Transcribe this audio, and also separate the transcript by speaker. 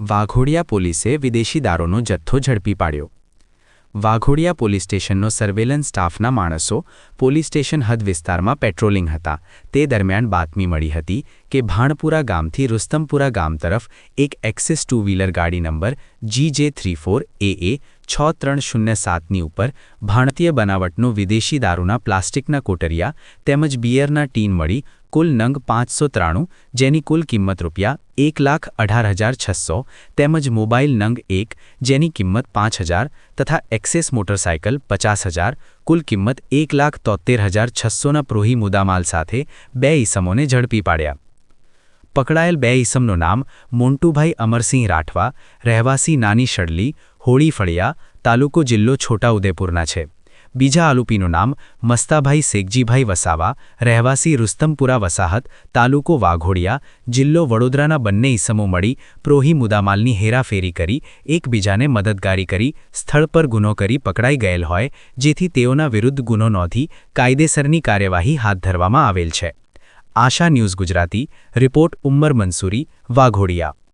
Speaker 1: વાઘોડિયા પોલીસે વિદેશી દારૂનો જથ્થો ઝડપી પાડ્યો। વાઘોડિયા પોલીસ સ્ટેશનનો સર્વેલન્સ સ્ટાફના માણસો પોલીસ સ્ટેશન હદ વિસ્તારમાં પેટ્રોલિંગ હતા। તે દરમિયાન બાતમી મળી હતી કે ભાણપુરા ગામથી રુસ્તમપુરા ગામ તરફ એક એક્સિસ ટુ વ્હીલર ગાડી નંબર GJ34AA 6307ની ઉપર ભારતીય બનાવટનો વિદેશી દારૂના પ્લાસ્ટિકના કોટરિયા તેમજ બિયરના ટીન મળી કુલ નંગ 593 જેની કુલ કિંમત ₹1,18,600 તેમજ મોબાઈલ નંગ 1 જેની કિંમત 5,000 તથા એક્સેસ મોટરસાઇકલ 50,000 કુલ કિંમત ₹1,73,600ના પ્રોહી મુદ્દામાલ સાથે બે ઈસમોને ઝડપી પાડ્યા। પકડાયેલ બે ઈસમનું નામ મોન્ટુભાઈ અમરસિંહ રાઠવા રહેવાસી નાની શડલી હોળી ફળિયા તાલુકો જિલ્લો છોટાઉદેપુરના છે। બીજા આરોપીનું નામ મસ્તાભાઈ શેખજીભાઈ વસાવા રહેવાસી રુસ્તમપુરા વસાહત તાલુકો વાઘોડિયા જિલ્લો વડોદરાના બંને ઈસમો મળી પ્રોહી મુદ્દામાલની હેરાફેરી કરી એકબીજાને મદદગારી કરી સ્થળ પર ગુનો કરી પકડાઈ ગયેલ હોય જેથી તેઓના વિરુદ્ધ ગુનો નોંધી કાયદેસરની કાર્યવાહી હાથ ધરવામાં આવેલ છે। આશા ન્યૂઝ ગુજરાતી રિપોર્ટ ઉમ્મર મંસૂરી વાઘોડિયા।